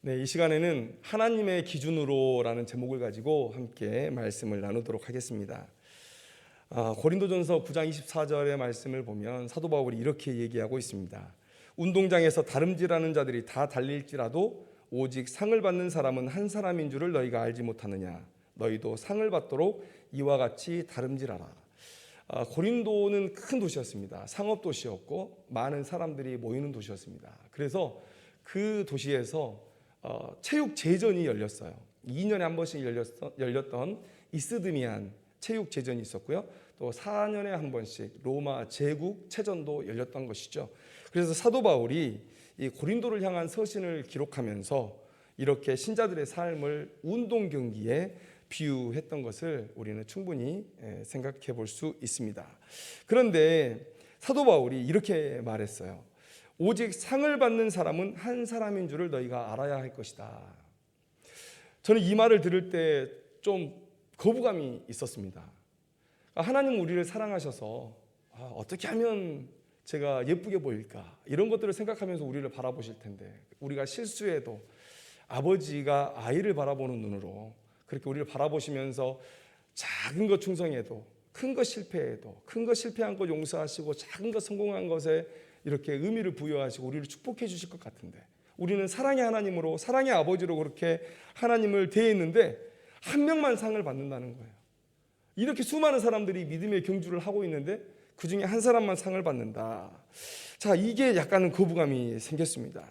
네, 이 시간에는 하나님의 기준으로라는 제목을 가지고 함께 말씀을 나누도록 하겠습니다. 고린도전서 9장 24절의 말씀을 보면 사도 바울이 이렇게 얘기하고 있습니다. 운동장에서 다름질하는 자들이 다 달릴지라도 오직 상을 받는 사람은 한 사람인 줄을 너희가 알지 못하느냐. 너희도 상을 받도록 이와 같이 다름질하라. 고린도는 큰 도시였습니다. 상업 도시였고 많은 사람들이 모이는 도시였습니다. 그래서 그 도시에서 체육 제전이 열렸어요. 2년에 한 번씩 열렸던 이스드미안 체육 제전이 있었고요. 또 4년에 한 번씩 로마 제국 체전도 열렸던 것이죠. 그래서 사도 바울이 이 고린도를 향한 서신을 기록하면서 이렇게 신자들의 삶을 운동 경기에 비유했던 것을 우리는 충분히 생각해 볼 수 있습니다. 그런데 사도 바울이 이렇게 말했어요. 오직 상을 받는 사람은 한 사람인 줄을 너희가 알아야 할 것이다. 저는 이 말을 들을 때 좀 거부감이 있었습니다. 하나님은 우리를 사랑하셔서 어떻게 하면 제가 예쁘게 보일까 이런 것들을 생각하면서 우리를 바라보실 텐데 우리가 실수해도 아버지가 아이를 바라보는 눈으로 그렇게 우리를 바라보시면서 작은 것 충성해도 큰 것 실패해도 큰 것 실패한 것 용서하시고 작은 것 성공한 것에 이렇게 의미를 부여하시고 우리를 축복해 주실 것 같은데 우리는 사랑의 하나님으로 사랑의 아버지로 그렇게 하나님을 대했는데 한 명만 상을 받는다는 거예요. 이렇게 수많은 사람들이 믿음의 경주를 하고 있는데 그 중에 한 사람만 상을 받는다. 자, 이게 약간은 거부감이 생겼습니다.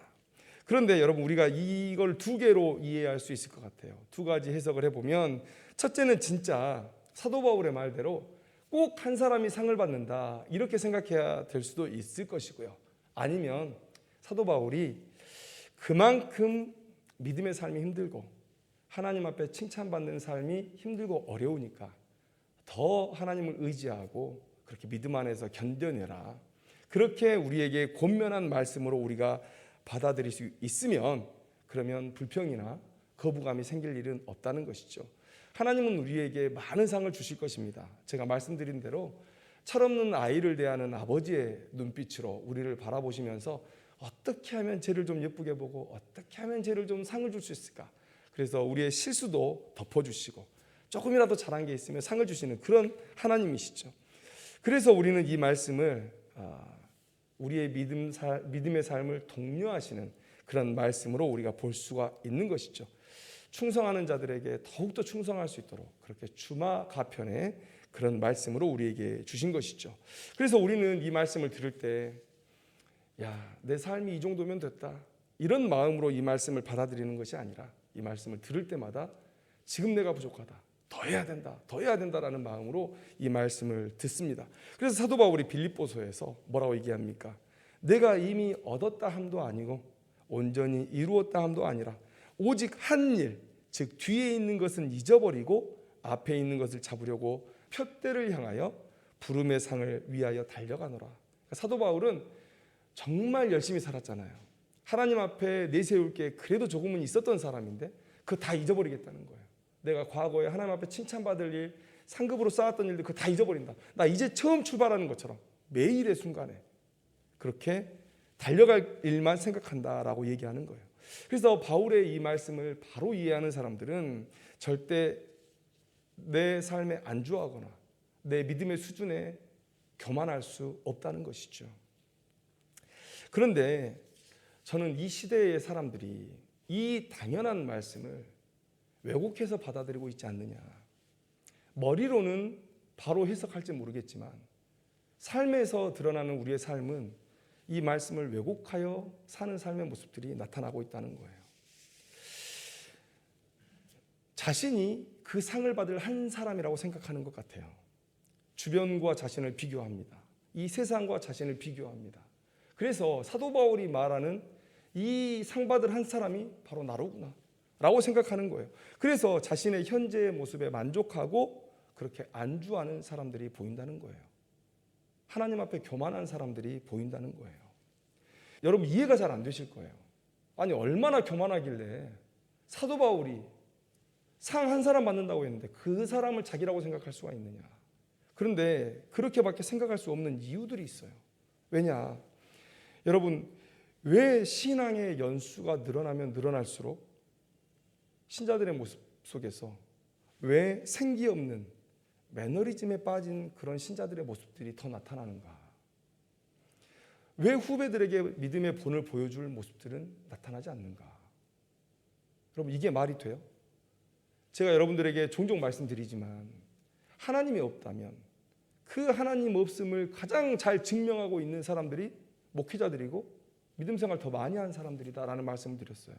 그런데 여러분 우리가 이걸 두 개로 이해할 수 있을 것 같아요. 두 가지 해석을 해보면 첫째는 진짜 사도 바울의 말대로 꼭 한 사람이 상을 받는다 이렇게 생각해야 될 수도 있을 것이고요. 아니면 사도 바울이 그만큼 믿음의 삶이 힘들고 하나님 앞에 칭찬받는 삶이 힘들고 어려우니까 더 하나님을 의지하고 그렇게 믿음 안에서 견뎌내라. 그렇게 우리에게 권면한 말씀으로 우리가 받아들일 수 있으면 그러면 불평이나 거부감이 생길 일은 없다는 것이죠. 하나님은 우리에게 많은 상을 주실 것입니다. 제가 말씀드린 대로 철없는 아이를 대하는 아버지의 눈빛으로 우리를 바라보시면서 어떻게 하면 쟤를 좀 예쁘게 보고 어떻게 하면 쟤를 좀 상을 줄 수 있을까. 그래서 우리의 실수도 덮어주시고 조금이라도 잘한 게 있으면 상을 주시는 그런 하나님이시죠. 그래서 우리는 이 말씀을 우리의 믿음의 삶을 독려하시는 그런 말씀으로 우리가 볼 수가 있는 것이죠. 충성하는 자들에게 더욱더 충성할 수 있도록 그렇게 주마 가편의 그런 말씀으로 우리에게 주신 것이죠. 그래서 우리는 이 말씀을 들을 때 내 삶이 이 정도면 됐다 이런 마음으로 이 말씀을 받아들이는 것이 아니라 이 말씀을 들을 때마다 지금 내가 부족하다 더 해야 된다라는 마음으로 이 말씀을 듣습니다. 그래서 사도 바울이 빌립보서에서 뭐라고 얘기합니까? 내가 이미 얻었다 함도 아니고 온전히 이루었다 함도 아니라 오직 한 일, 즉 뒤에 있는 것은 잊어버리고 앞에 있는 것을 잡으려고 표대를 향하여 부름의 상을 위하여 달려가노라. 사도 바울은 정말 열심히 살았잖아요. 하나님 앞에 내세울 게 그래도 조금은 있었던 사람인데 그거 다 잊어버리겠다는 거예요. 내가 과거에 하나님 앞에 칭찬받을 일, 상급으로 쌓았던 일들 그거 다 잊어버린다. 나 이제 처음 출발하는 것처럼 매일의 순간에 그렇게 달려갈 일만 생각한다라고 얘기하는 거예요. 그래서 바울의 이 말씀을 바로 이해하는 사람들은 절대 내 삶에 안주하거나 내 믿음의 수준에 교만할 수 없다는 것이죠. 그런데 저는 이 시대의 사람들이 이 당연한 말씀을 왜곡해서 받아들이고 있지 않느냐. 머리로는 바로 해석할지 모르겠지만 삶에서 드러나는 우리의 삶은 이 말씀을 왜곡하여 사는 삶의 모습들이 나타나고 있다는 거예요. 자신이 그 상을 받을 한 사람이라고 생각하는 것 같아요. 주변과 자신을 비교합니다. 이 세상과 자신을 비교합니다. 그래서 사도 바울이 말하는 이 상 받을 한 사람이 바로 나로구나 라고 생각하는 거예요. 그래서 자신의 현재의 모습에 만족하고 그렇게 안주하는 사람들이 보인다는 거예요. 하나님 앞에 교만한 사람들이 보인다는 거예요. 여러분 이해가 잘 안 되실 거예요. 아니 얼마나 교만하길래 사도 바울이 상 한 사람 받는다고 했는데 그 사람을 자기라고 생각할 수가 있느냐. 그런데 그렇게밖에 생각할 수 없는 이유들이 있어요. 왜냐? 여러분 왜 신앙의 연수가 늘어나면 늘어날수록 신자들의 모습 속에서 왜 생기 없는 매너리즘에 빠진 그런 신자들의 모습들이 더 나타나는가? 왜 후배들에게 믿음의 본을 보여줄 모습들은 나타나지 않는가? 여러분, 이게 말이 돼요? 제가 여러분들에게 종종 말씀드리지만 하나님이 없다면 그 하나님 없음을 가장 잘 증명하고 있는 사람들이 목회자들이고 믿음 생활 더 많이 한 사람들이다라는 말씀을 드렸어요.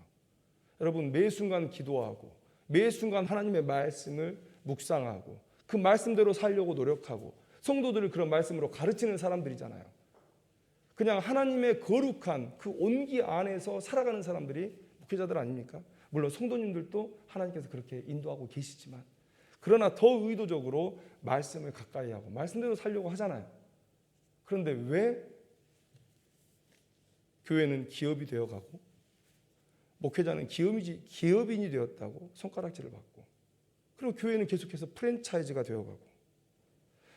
여러분, 매 순간 기도하고 매 순간 하나님의 말씀을 묵상하고 그 말씀대로 살려고 노력하고 성도들을 그런 말씀으로 가르치는 사람들이잖아요. 그냥 하나님의 거룩한 그 온기 안에서 살아가는 사람들이 목회자들 아닙니까? 물론 성도님들도 하나님께서 그렇게 인도하고 계시지만, 그러나 더 의도적으로 말씀을 가까이 하고 말씀대로 살려고 하잖아요. 그런데 왜 교회는 기업이 되어가고 목회자는 기업인이 되었다고 손가락질을 받고, 그리고 교회는 계속해서 프랜차이즈가 되어가고,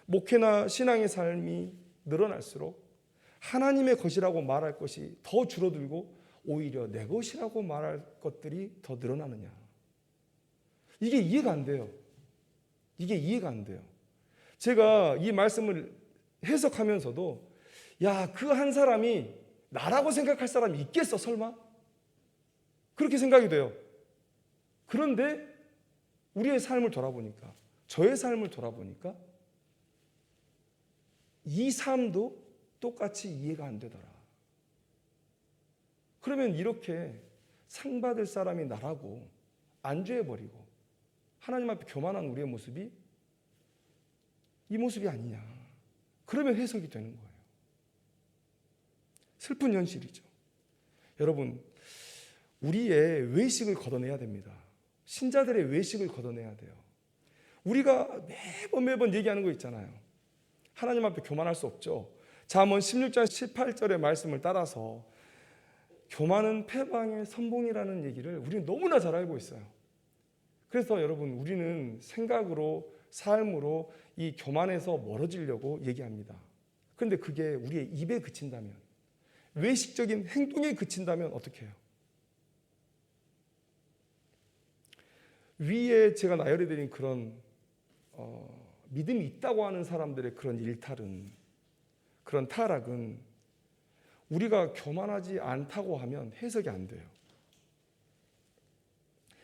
목회나 신앙의 삶이 늘어날수록 하나님의 것이라고 말할 것이 더 줄어들고 오히려 내 것이라고 말할 것들이 더 늘어나느냐? 이게 이해가 안 돼요. 이게 이해가 안 돼요. 제가 이 말씀을 해석하면서도 야, 그 한 사람이 나라고 생각할 사람이 있겠어 설마? 그렇게 생각이 돼요. 그런데 우리의 삶을 돌아보니까, 저의 삶을 돌아보니까 이 삶도 똑같이 이해가 안 되더라. 그러면 이렇게 상 받을 사람이 나라고 안주해버리고 하나님 앞에 교만한 우리의 모습이 이 모습이 아니냐. 그러면 해석이 되는 거예요. 슬픈 현실이죠. 여러분, 우리의 외식을 걷어내야 됩니다. 신자들의 외식을 걷어내야 돼요. 우리가 매번 얘기하는 거 있잖아요. 하나님 앞에 교만할 수 없죠. 잠언 16장 18절의 말씀을 따라서 교만은 패방의 선봉이라는 얘기를 우리는 너무나 잘 알고 있어요. 그래서 여러분, 우리는 생각으로, 삶으로 이 교만에서 멀어지려고 얘기합니다. 그런데 그게 우리의 입에 그친다면, 외식적인 행동에 그친다면 어떻게 해요? 위에 제가 나열해드린 그런 믿음이 있다고 하는 사람들의 그런 일탈은, 그런 타락은 우리가 교만하지 않다고 하면 해석이 안 돼요.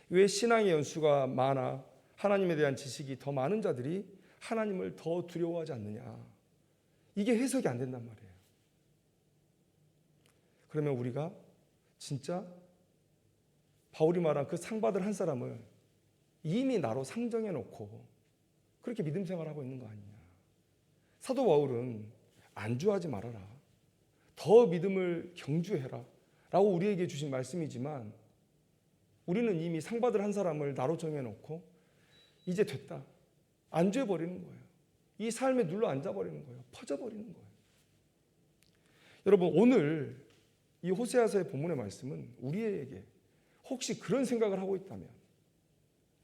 왜 신앙의 연수가 많아 하나님에 대한 지식이 더 많은 자들이 하나님을 더 두려워하지 않느냐? 이게 해석이 안 된단 말이에요. 그러면 우리가 진짜 바울이 말한 그 상받을 한 사람을 이미 나로 상정해 놓고 그렇게 믿음 생활하고 있는 거 아니냐? 사도 바울은 안주하지 말아라, 더 믿음을 경주해라 라고 우리에게 주신 말씀이지만, 우리는 이미 상받을 한 사람을 나로 정해놓고 이제 됐다, 안주해버리는 거예요. 이 삶에 눌러 앉아버리는 거예요. 퍼져버리는 거예요. 여러분, 오늘 이 호세아서의 본문의 말씀은 우리에게 혹시 그런 생각을 하고 있다면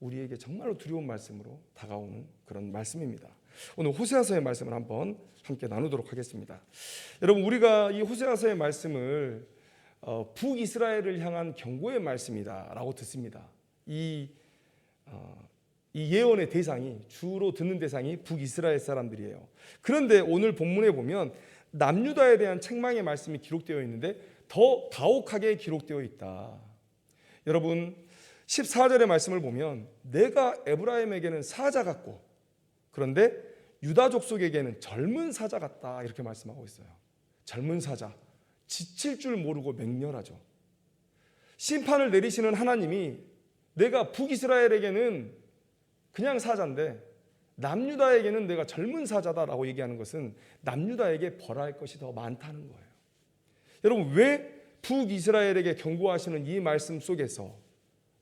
우리에게 정말로 두려운 말씀으로 다가오는 그런 말씀입니다. 오늘 호세아서의 말씀을 한번 함께 나누도록 하겠습니다. 여러분, 우리가 이 호세아서의 말씀을 북이스라엘을 향한 경고의 말씀이다라고 듣습니다. 이 예언의 대상이, 주로 듣는 대상이 북이스라엘 사람들이에요. 그런데 오늘 본문에 보면 남유다에 대한 책망의 말씀이 기록되어 있는데 더 가혹하게 기록되어 있다. 여러분, 14절의 말씀을 보면 내가 에브라임에게는 사자 같고 그런데 유다 족속에게는 젊은 사자 같다, 이렇게 말씀하고 있어요. 젊은 사자, 지칠 줄 모르고 맹렬하죠. 심판을 내리시는 하나님이 내가 북이스라엘에게는 그냥 사자인데 남유다에게는 내가 젊은 사자다라고 얘기하는 것은 남유다에게 벌할 것이 더 많다는 거예요. 여러분, 왜 북이스라엘에게 경고하시는 이 말씀 속에서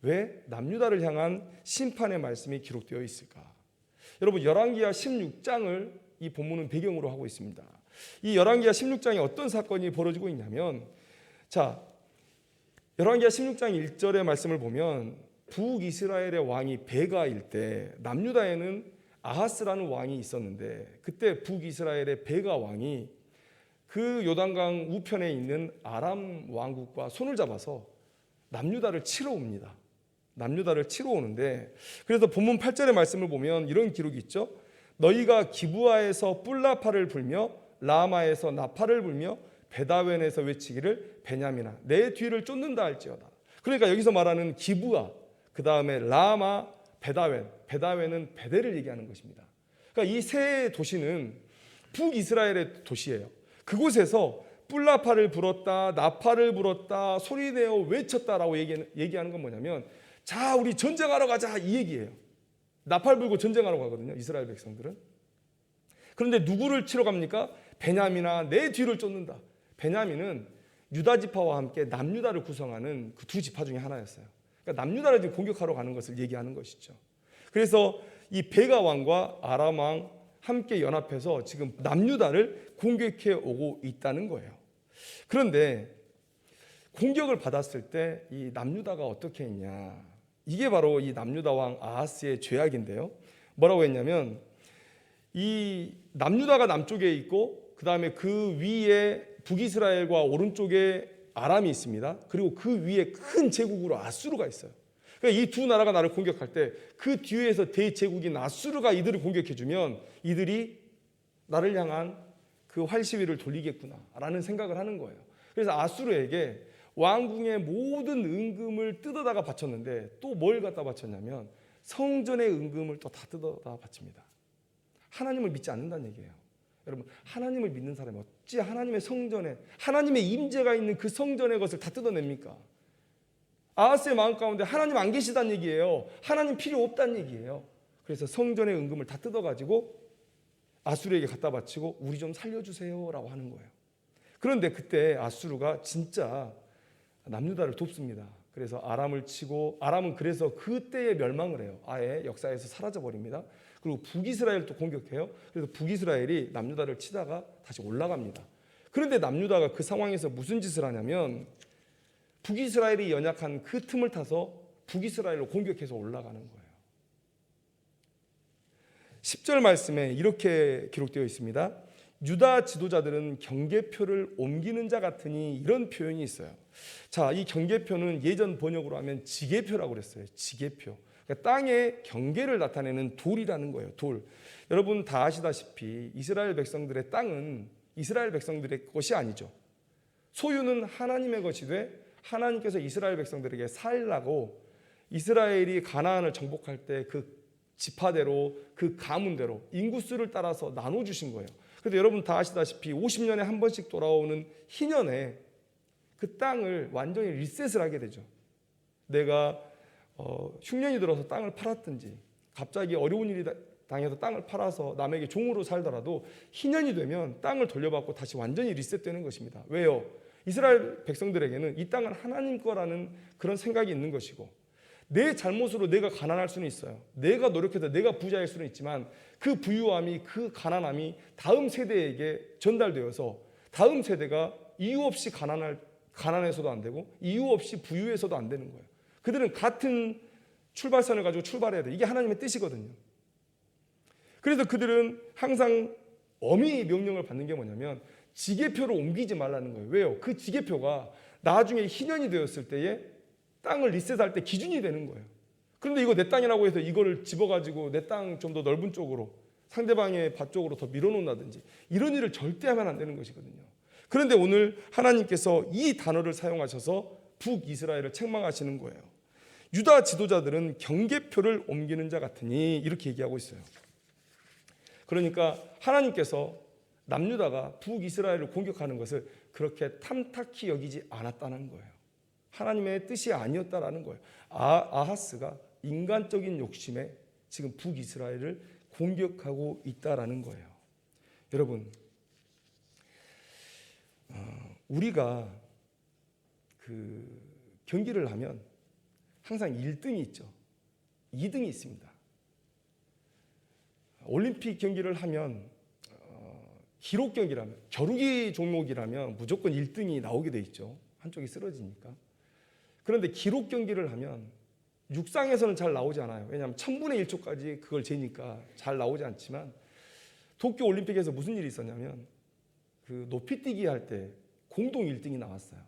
왜 남유다를 향한 심판의 말씀이 기록되어 있을까? 여러분, 열왕기하 16장을 이 본문은 배경으로 하고 있습니다. 이 열왕기하 16장에 어떤 사건이 벌어지고 있냐면, 자, 열왕기하 16장 1절의 말씀을 보면 북이스라엘의 왕이 베가일 때 남유다에는 아하스라는 왕이 있었는데, 그때 북이스라엘의 베가 왕이 그 요단강 우편에 있는 아람 왕국과 손을 잡아서 남유다를 치러 옵니다. 남유다를 치러 오는데, 그래서 본문 8절의 말씀을 보면 이런 기록이 있죠. 너희가 기브아에서 뿔나파를 불며 라마에서 나파를 불며 베다웬에서 외치기를 베냐민아 내 뒤를 쫓는다 할지어다. 그러니까 여기서 말하는 기브아, 그 다음에 라마, 베다웬, 베다웬은 베델을 얘기하는 것입니다. 그러니까 이 세 도시는 북이스라엘의 도시예요. 그곳에서 뿔나파를 불었다, 나파를 불었다, 소리내어 외쳤다라고 얘기하는 건 뭐냐면, 자 우리 전쟁하러 가자 이 얘기예요. 나팔 불고 전쟁하러 가거든요, 이스라엘 백성들은. 그런데 누구를 치러 갑니까? 베냐민아 내 뒤를 쫓는다. 베냐민은 유다 지파와 함께 남유다를 구성하는 그 두 지파 중에 하나였어요. 그러니까 남유다를 지금 공격하러 가는 것을 얘기하는 것이죠. 그래서 이 베가 왕과 아람 왕 함께 연합해서 지금 남유다를 공격해 오고 있다는 거예요. 그런데 공격을 받았을 때 이 남유다가 어떻게 했냐? 이게 바로 이 남유다 왕 아하스의 죄악인데요. 뭐라고 했냐면, 이 남유다가 남쪽에 있고 그 다음에 그 위에 북이스라엘과 오른쪽에 아람이 있습니다. 그리고 그 위에 큰 제국으로 아수르가 있어요. 그러니까 이 두 나라가 나를 공격할 때 그 뒤에서 대제국인 아수르가 이들을 공격해주면 이들이 나를 향한 그 활시위를 돌리겠구나라는 생각을 하는 거예요. 그래서 아수르에게 왕궁의 모든 은금을 뜯어다가 바쳤는데 또 뭘 갖다 바쳤냐면 성전의 은금을 또 다 뜯어다 바칩니다. 하나님을 믿지 않는다는 얘기예요. 여러분, 하나님을 믿는 사람이 어찌 하나님의 성전에, 하나님의 임재가 있는 그 성전의 것을 다 뜯어냅니까? 아하스의 마음 가운데 하나님 안 계시다는 얘기예요. 하나님 필요 없다는 얘기예요. 그래서 성전의 은금을 다 뜯어가지고 아수르에게 갖다 바치고 우리 좀 살려주세요라고 하는 거예요. 그런데 그때 아수르가 진짜 남유다를 돕습니다. 그래서 아람을 치고, 아람은 그래서 그때에 멸망을 해요. 아예 역사에서 사라져 버립니다. 그리고 북이스라엘을 또 공격해요. 그래서 북이스라엘이 남유다를 치다가 다시 올라갑니다. 그런데 남유다가 그 상황에서 무슨 짓을 하냐면 북이스라엘이 연약한 그 틈을 타서 북이스라엘로 공격해서 올라가는 거예요. 10절 말씀에 이렇게 기록되어 있습니다. 유다 지도자들은 경계표를 옮기는 자 같으니, 이런 표현이 있어요. 자, 이 경계표는 예전 번역으로 하면 지계표라고 그랬어요. 지계표. 그러니까 땅의 경계를 나타내는 돌이라는 거예요. 돌. 여러분 다 아시다시피 이스라엘 백성들의 땅은 이스라엘 백성들의 것이 아니죠. 소유는 하나님의 것이 돼 하나님께서 이스라엘 백성들에게 살라고 이스라엘이 가나안을 정복할 때 그 지파대로, 그 가문대로 인구수를 따라서 나눠주신 거예요. 그런데 여러분 다 아시다시피 50년에 한 번씩 돌아오는 희년에 그 땅을 완전히 리셋을 하게 되죠. 내가 흉년이 들어서 땅을 팔았든지 갑자기 어려운 일이 당해서 땅을 팔아서 남에게 종으로 살더라도 희년이 되면 땅을 돌려받고 다시 완전히 리셋되는 것입니다. 왜요? 이스라엘 백성들에게는 이 땅은 하나님 거라는 그런 생각이 있는 것이고, 내 잘못으로 내가 가난할 수는 있어요. 내가 노력해서 내가 부자일 수는 있지만 그 부유함이, 그 가난함이 다음 세대에게 전달되어서 다음 세대가 이유 없이 가난해서도 안 되고 이유 없이 부유해서도 안 되는 거예요. 그들은 같은 출발선을 가지고 출발해야 돼. 이게 하나님의 뜻이거든요. 그래서 그들은 항상 엄히 명령을 받는 게 뭐냐면 지계표를 옮기지 말라는 거예요. 왜요? 그 지계표가 나중에 희년이 되었을 때에 땅을 리셋할 때 기준이 되는 거예요. 그런데 이거 내 땅이라고 해서 이거를 집어가지고 내 땅 좀 더 넓은 쪽으로, 상대방의 밭 쪽으로 더 밀어놓는다든지 이런 일을 절대 하면 안 되는 것이거든요. 그런데 오늘 하나님께서 이 단어를 사용하셔서 북이스라엘을 책망하시는 거예요. 유다 지도자들은 경계표를 옮기는 자 같으니, 이렇게 얘기하고 있어요. 그러니까 하나님께서 남유다가 북이스라엘을 공격하는 것을 그렇게 탐탁히 여기지 않았다는 거예요. 하나님의 뜻이 아니었다라는 거예요. 아하스가 인간적인 욕심에 지금 북이스라엘을 공격하고 있다라는 거예요. 여러분, 우리가 그 경기를 하면 항상 1등이 있죠. 2등이 있습니다. 올림픽 경기를 하면 기록 경기라면, 겨루기 종목이라면 무조건 1등이 나오게 돼 있죠. 한쪽이 쓰러지니까. 그런데 기록 경기를 하면 육상에서는 잘 나오지 않아요. 왜냐하면 1000분의 1초까지 그걸 재니까 잘 나오지 않지만, 도쿄 올림픽에서 무슨 일이 있었냐면 그 높이 뛰기 할 때 공동 1등이 나왔어요.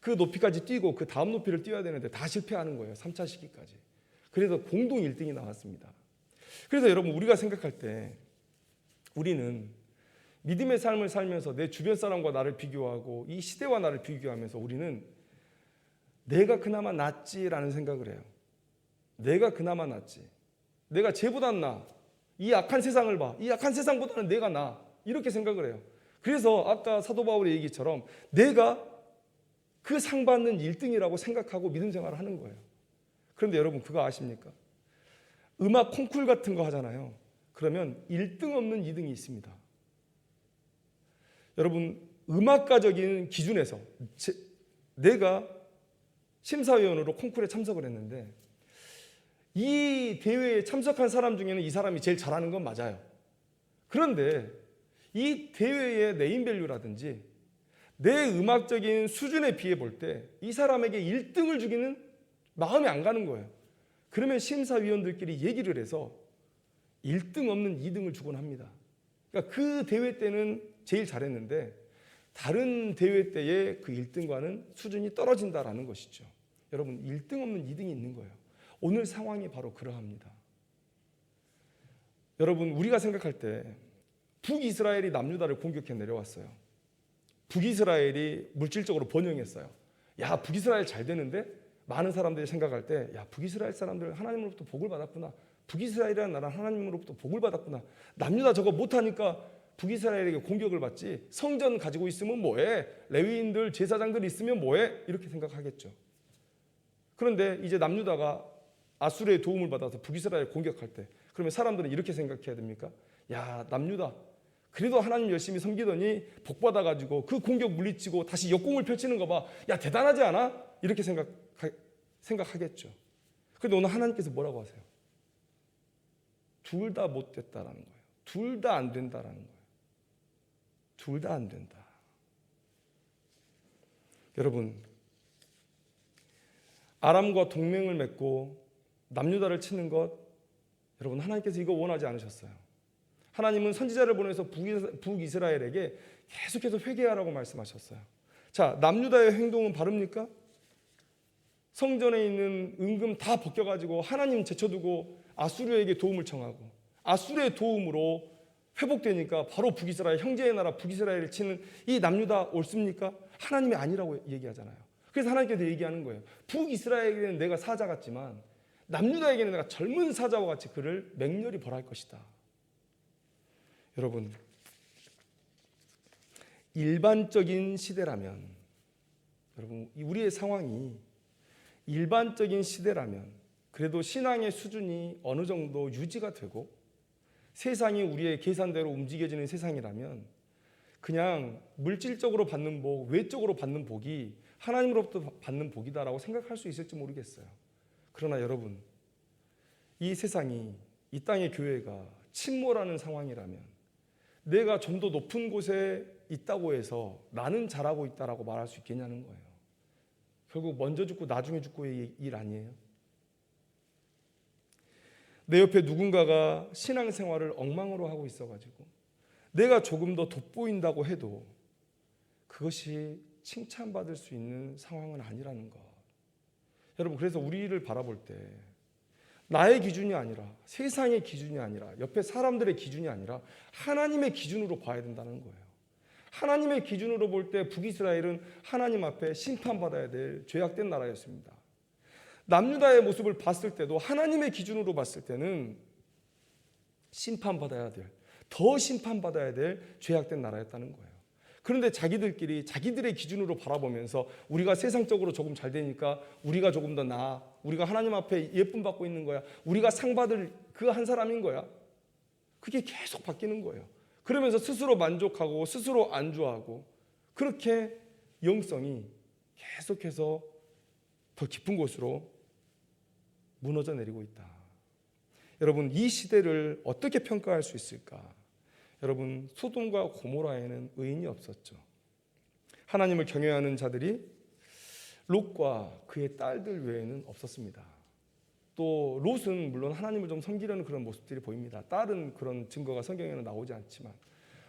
그 높이까지 뛰고 그 다음 높이를 뛰어야 되는데 다 실패하는 거예요. 3차 시기까지. 그래서 공동 1등이 나왔습니다. 그래서 여러분, 우리가 생각할 때 우리는 믿음의 삶을 살면서 내 주변 사람과 나를 비교하고 이 시대와 나를 비교하면서 우리는 내가 그나마 낫지라는 생각을 해요. 내가 그나마 낫지. 내가 쟤보단 나. 이 악한 세상을 봐. 이 악한 세상보다는 내가 나. 이렇게 생각을 해요. 그래서 아까 사도 바울의 얘기처럼 내가 그 상 받는 1등이라고 생각하고 믿음 생활을 하는 거예요. 그런데 여러분, 그거 아십니까? 음악 콩쿨 같은 거 하잖아요. 그러면 1등 없는 2등이 있습니다. 여러분, 음악가적인 기준에서 내가 심사위원으로 콩쿨에 참석을 했는데 이 대회에 참석한 사람 중에는 이 사람이 제일 잘하는 건 맞아요. 그런데 이 대회의 네임밸류라든지 내 음악적인 수준에 비해 볼 때 이 사람에게 1등을 주기는 마음이 안 가는 거예요. 그러면 심사위원들끼리 얘기를 해서 1등 없는 2등을 주곤 합니다. 그러니까 그 대회 때는 제일 잘했는데 다른 대회 때의 그 1등과는 수준이 떨어진다라는 것이죠. 여러분, 1등 없는 2등이 있는 거예요. 오늘 상황이 바로 그러합니다. 여러분, 우리가 생각할 때 북이스라엘이 남유다를 공격해 내려왔어요. 북이스라엘이 물질적으로 번영했어요. 야, 북이스라엘 잘 되는데? 많은 사람들이 생각할 때, 야, 북이스라엘 사람들 하나님으로부터 복을 받았구나. 북이스라엘이라는 나라 하나님으로부터 복을 받았구나. 남유다 저거 못하니까 북이스라엘에게 공격을 받지. 성전 가지고 있으면 뭐해? 레위인들, 제사장들 있으면 뭐해? 이렇게 생각하겠죠. 그런데 이제 남유다가 아수르의 도움을 받아서 북이스라엘 공격할 때, 그러면 사람들은 이렇게 생각해야 됩니까? 야, 남유다 그래도 하나님 열심히 섬기더니 복 받아가지고 그 공격 물리치고 다시 역공을 펼치는 거 봐. 야, 대단하지 않아? 이렇게 생각하겠죠. 그런데 오늘 하나님께서 뭐라고 하세요? 둘 다 못됐다라는 거예요. 둘 다 안 된다라는 거예요. 둘 다 안 된다. 여러분, 아람과 동맹을 맺고 남유다를 치는 것, 여러분, 하나님께서 이거 원하지 않으셨어요. 하나님은 선지자를 보내서 북이스라엘에게 계속해서 회개하라고 말씀하셨어요. 자, 남유다의 행동은 바릅니까? 성전에 있는 은금 다 벗겨가지고 하나님 제쳐두고 아수르에게 도움을 청하고 아수르의 도움으로 회복되니까 바로 북이스라엘, 형제의 나라 북이스라엘을 치는 이 남유다 옳습니까? 하나님이 아니라고 얘기하잖아요. 그래서 하나님께서 얘기하는 거예요. 북이스라엘에게는 내가 사자 같지만 남유다에게는 내가 젊은 사자와 같이 그를 맹렬히 벌할 것이다. 여러분, 일반적인 시대라면, 여러분, 우리의 상황이 일반적인 시대라면 그래도 신앙의 수준이 어느 정도 유지가 되고 세상이 우리의 계산대로 움직여지는 세상이라면 그냥 물질적으로 받는 복, 외적으로 받는 복이 하나님으로부터 받는 복이다라고 생각할 수 있을지 모르겠어요. 그러나 여러분, 이 세상이, 이 땅의 교회가 침몰하는 상황이라면 내가 좀 더 높은 곳에 있다고 해서 나는 잘하고 있다라고 말할 수 있겠냐는 거예요. 결국 먼저 죽고 나중에 죽고의 일 아니에요? 내 옆에 누군가가 신앙생활을 엉망으로 하고 있어가지고 내가 조금 더 돋보인다고 해도 그것이 칭찬받을 수 있는 상황은 아니라는 것. 여러분, 그래서 우리를 바라볼 때 나의 기준이 아니라 세상의 기준이 아니라 옆에 사람들의 기준이 아니라 하나님의 기준으로 봐야 된다는 거예요. 하나님의 기준으로 볼 때 북이스라엘은 하나님 앞에 심판받아야 될 죄악된 나라였습니다. 남유다의 모습을 봤을 때도 하나님의 기준으로 봤을 때는 심판받아야 될, 더 심판받아야 될 죄악된 나라였다는 거예요. 그런데 자기들끼리 자기들의 기준으로 바라보면서 우리가 세상적으로 조금 잘 되니까 우리가 조금 더 나아, 우리가 하나님 앞에 예쁨 받고 있는 거야, 우리가 상 받을 그 한 사람인 거야. 그게 계속 바뀌는 거예요. 그러면서 스스로 만족하고 스스로 안주하고 그렇게 영성이 계속해서 더 깊은 곳으로 무너져 내리고 있다. 여러분, 이 시대를 어떻게 평가할 수 있을까? 여러분, 소돔과 고모라에는 의인이 없었죠. 하나님을 경외하는 자들이 롯과 그의 딸들 외에는 없었습니다. 또 롯은 물론 하나님을 좀 섬기려는 그런 모습들이 보입니다. 딸은 그런 증거가 성경에는 나오지 않지만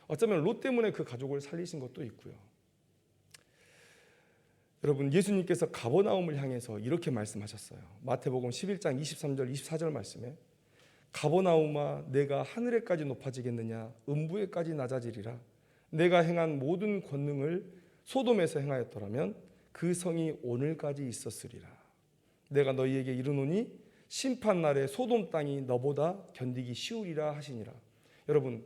어쩌면 롯 때문에 그 가족을 살리신 것도 있고요. 여러분, 예수님께서 가버나움을 향해서 이렇게 말씀하셨어요. 마태복음 11장 23절 24절 말씀에 가버나움아 내가 하늘에까지 높아지겠느냐 음부에까지 낮아지리라. 내가 행한 모든 권능을 소돔에서 행하였더라면 그 성이 오늘까지 있었으리라. 내가 너희에게 이르노니 심판날에 소돔 땅이 너보다 견디기 쉬우리라 하시니라. 여러분,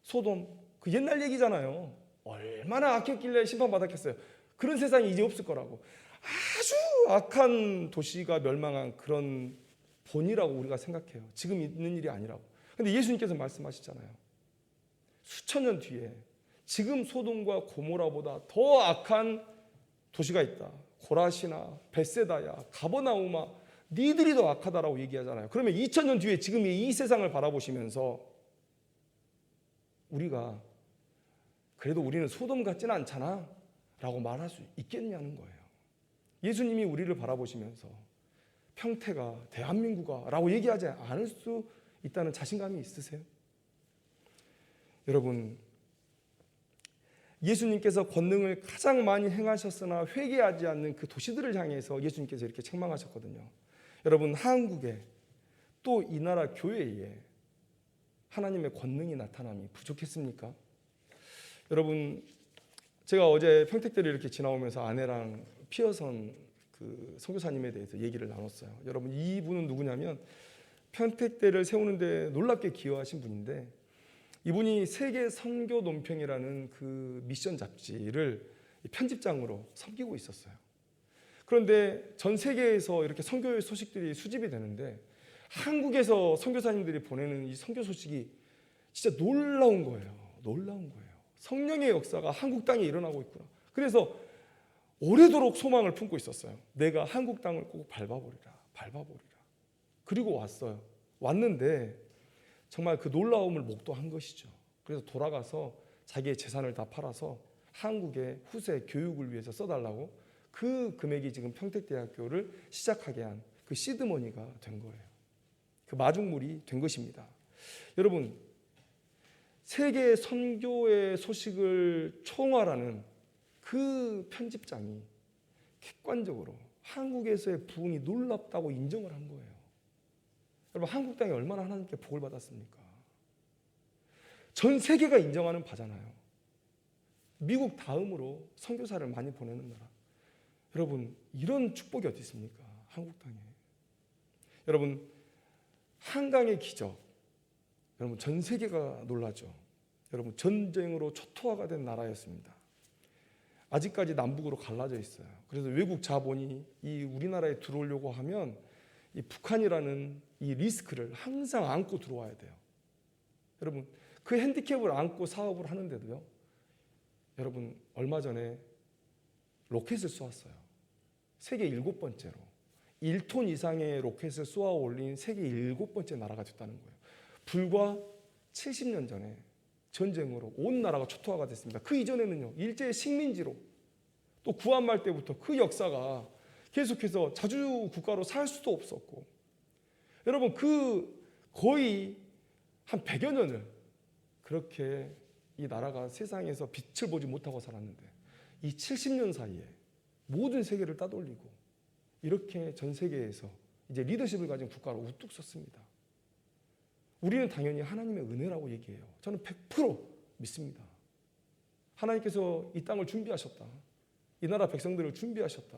소돔 그 옛날 얘기잖아요. 얼마나 악했길래 심판받았겠어요. 그런 세상이 이제 없을 거라고. 아주 악한 도시가 멸망한 그런 본이라고 우리가 생각해요. 지금 있는 일이 아니라고. 근데 예수님께서 말씀하시잖아요. 수천 년 뒤에 지금 소돔과 고모라보다 더 악한 도시가 있다. 고라시나 벳세다야 가버나움아 니들이 더 악하다라고 얘기하잖아요. 그러면 2000년 뒤에 지금 이 세상을 바라보시면서 우리가 그래도 우리는 소돔 같지는 않잖아 라고 말할 수 있겠냐는 거예요. 예수님이 우리를 바라보시면서 평택아 대한민국아 라고 얘기하지 않을 수 있다는 자신감이 있으세요? 여러분, 예수님께서 권능을 가장 많이 행하셨으나 회개하지 않는 그 도시들을 향해서 예수님께서 이렇게 책망하셨거든요. 여러분, 한국에 또 이 나라 교회에 하나님의 권능이 나타남이 부족했습니까? 여러분, 제가 어제 평택대를 이렇게 지나오면서 아내랑 피어선 그 선교사님에 대해서 얘기를 나눴어요. 여러분, 이분은 누구냐면 평택대를 세우는데 놀랍게 기여하신 분인데, 이분이 세계 선교 논평이라는 그 미션 잡지를 편집장으로 섬기고 있었어요. 그런데 전 세계에서 이렇게 선교의 소식들이 수집이 되는데 한국에서 선교사님들이 보내는 이 선교 소식이 진짜 놀라운 거예요. 놀라운 거예요. 성령의 역사가 한국 땅에 일어나고 있구나. 그래서 오래도록 소망을 품고 있었어요. 내가 한국 땅을 꼭 밟아보리라. 그리고 왔어요. 왔는데 정말 그 놀라움을 목도한 것이죠. 그래서 돌아가서 자기의 재산을 다 팔아서 한국의 후세 교육을 위해서 써달라고 그 금액이 지금 평택대학교를 시작하게 한 그 시드머니가 된 거예요. 그 마중물이 된 것입니다. 여러분, 세계 선교의 소식을 총괄하는 그 편집장이 객관적으로 한국에서의 부흥이 놀랍다고 인정을 한 거예요. 여러분, 한국 땅이 얼마나 하나님께 복을 받았습니까? 전 세계가 인정하는 바잖아요. 미국 다음으로 선교사를 많이 보내는 나라. 여러분, 이런 축복이 어디 있습니까? 한국 땅에. 여러분, 한강의 기적. 여러분, 전 세계가 놀라죠. 여러분, 전쟁으로 초토화가 된 나라였습니다. 아직까지 남북으로 갈라져 있어요. 그래서 외국 자본이 이 우리나라에 들어오려고 하면 이 북한이라는 이 리스크를 항상 안고 들어와야 돼요. 여러분, 그 핸디캡을 안고 사업을 하는데도요. 여러분, 얼마 전에 로켓을 쏘았어요. 세계 7번째로 1톤 이상의 로켓을 쏘아 올린 세계 7번째 나라가 됐다는 거예요. 불과 70년 전에 전쟁으로 온 나라가 초토화가 됐습니다. 그 이전에는요, 일제 식민지로 또 구한말 때부터 그 역사가 계속해서 자주 국가로 살 수도 없었고, 여러분, 그 거의 한 100여 년을 그렇게 이 나라가 세상에서 빛을 보지 못하고 살았는데, 이 70년 사이에 모든 세계를 따돌리고 이렇게 전 세계에서 이제 리더십을 가진 국가로 우뚝 섰습니다. 우리는 당연히 하나님의 은혜라고 얘기해요. 저는 100% 믿습니다. 하나님께서 이 땅을 준비하셨다. 이 나라 백성들을 준비하셨다.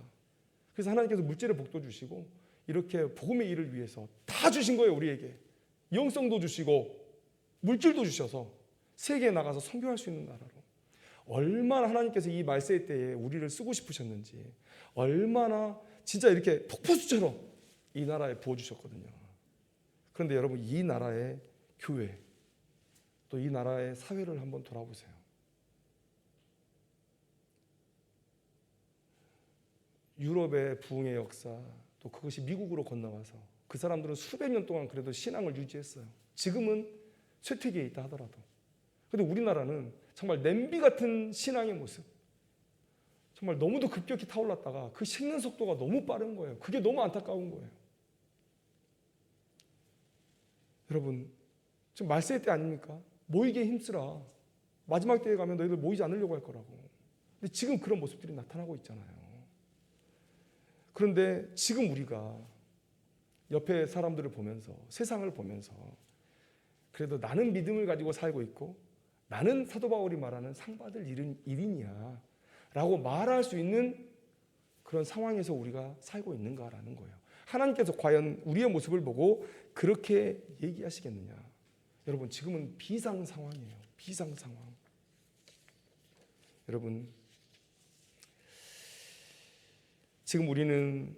그래서 하나님께서 물질의 복도 주시고 이렇게 복음의 일을 위해서 다 주신 거예요. 우리에게 영성도 주시고 물질도 주셔서 세계에 나가서 선교할 수 있는 나라로. 얼마나 하나님께서 이 말세 때에 우리를 쓰고 싶으셨는지, 얼마나 진짜 이렇게 폭포수처럼 이 나라에 부어주셨거든요. 그런데 여러분, 이 나라의 교회, 또 이 나라의 사회를 한번 돌아보세요. 유럽의 부흥의 역사, 또 그것이 미국으로 건너가서 그 사람들은 수백 년 동안 그래도 신앙을 유지했어요. 지금은 쇠퇴기에 있다 하더라도. 그런데 우리나라는 정말 냄비 같은 신앙의 모습, 정말 너무도 급격히 타올랐다가 그 식는 속도가 너무 빠른 거예요. 그게 너무 안타까운 거예요. 여러분, 지금 말세 때 아닙니까? 모이게 힘쓰라. 마지막 때에 가면 너희들 모이지 않으려고 할 거라고. 근데 지금 그런 모습들이 나타나고 있잖아요. 그런데 지금 우리가 옆에 사람들을 보면서, 세상을 보면서, 그래도 나는 믿음을 가지고 살고 있고 나는 사도 바울이 말하는 상받을 일인이야 라고 말할 수 있는 그런 상황에서 우리가 살고 있는가라는 거예요. 하나님께서 과연 우리의 모습을 보고 그렇게 얘기하시겠느냐. 여러분, 지금은 비상 상황이에요. 비상 상황. 여러분, 지금 우리는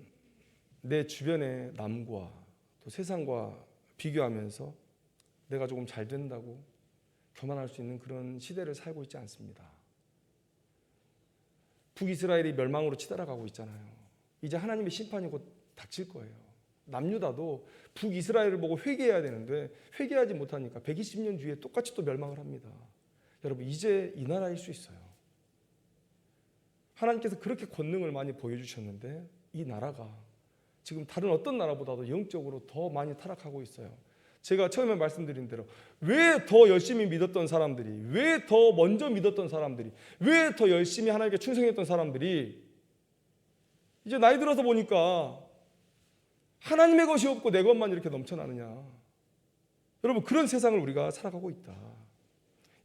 내 주변의 남과 또 세상과 비교하면서 내가 조금 잘 된다고 교만할 수 있는 그런 시대를 살고 있지 않습니다. 북이스라엘이 멸망으로 치달아가고 있잖아요. 이제 하나님의 심판이 곧 닥칠 거예요. 남유다도 북이스라엘을 보고 회개해야 되는데 회개하지 못하니까 120년 뒤에 똑같이 또 멸망을 합니다. 여러분, 이제 이 나라일 수 있어요. 하나님께서 그렇게 권능을 많이 보여주셨는데 이 나라가 지금 다른 어떤 나라보다도 영적으로 더 많이 타락하고 있어요. 제가 처음에 말씀드린 대로 왜 더 열심히 믿었던 사람들이, 왜 더 먼저 믿었던 사람들이, 왜 더 열심히 하나님께 충성했던 사람들이 이제 나이 들어서 보니까 하나님의 것이 없고 내 것만 이렇게 넘쳐나느냐. 여러분, 그런 세상을 우리가 살아가고 있다.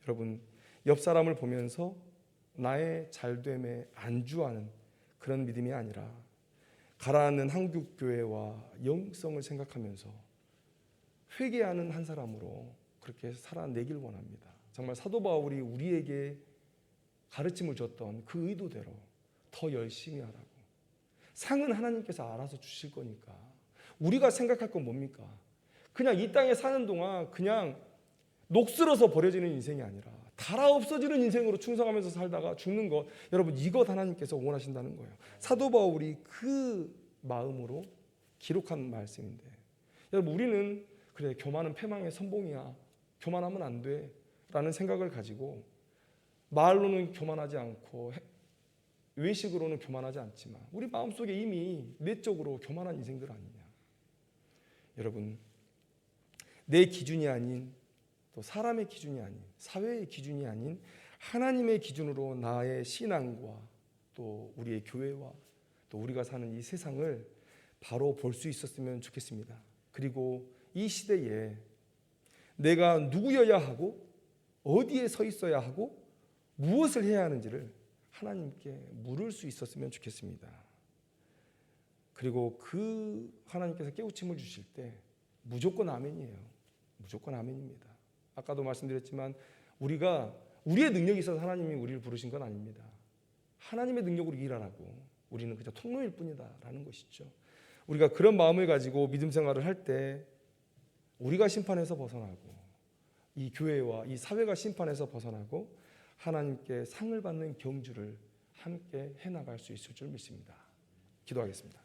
여러분, 옆 사람을 보면서 나의 잘됨에 안주하는 그런 믿음이 아니라 가라앉는 한국교회와 영성을 생각하면서 회개하는 한 사람으로 그렇게 살아내길 원합니다. 정말 사도 바울이 우리에게 가르침을 줬던 그 의도대로 더 열심히 하라고. 상은 하나님께서 알아서 주실 거니까. 우리가 생각할 건 뭡니까? 그냥 이 땅에 사는 동안 그냥 녹슬어서 버려지는 인생이 아니라 달아 없어지는 인생으로 충성하면서 살다가 죽는 것, 여러분, 이것 하나님께서 원하신다는 거예요. 사도 바울이 그 마음으로 기록한 말씀인데, 여러분, 우리는 그래, 교만은 패망의 선봉이야, 교만하면 안 돼 라는 생각을 가지고 말로는 교만하지 않고 외식으로는 교만하지 않지만 우리 마음속에 이미 내적으로 교만한 인생들 아니냐. 여러분, 내 기준이 아닌, 또 사람의 기준이 아닌, 사회의 기준이 아닌 하나님의 기준으로 나의 신앙과 또 우리의 교회와 또 우리가 사는 이 세상을 바로 볼 수 있었으면 좋겠습니다. 그리고 이 시대에 내가 누구여야 하고 어디에 서 있어야 하고 무엇을 해야 하는지를 하나님께 물을 수 있었으면 좋겠습니다. 그리고 그 하나님께서 깨우침을 주실 때 무조건 아멘이에요. 무조건 아멘입니다. 아까도 말씀드렸지만 우리가 우리의 능력이 있어서 하나님이 우리를 부르신 건 아닙니다. 하나님의 능력으로 일하라고. 우리는 그저 통로일 뿐이다라는 것이죠. 우리가 그런 마음을 가지고 믿음 생활을 할 때 우리가 심판에서 벗어나고 이 교회와 이 사회가 심판에서 벗어나고 하나님께 상을 받는 경주를 함께 해나갈 수 있을 줄 믿습니다. 기도하겠습니다.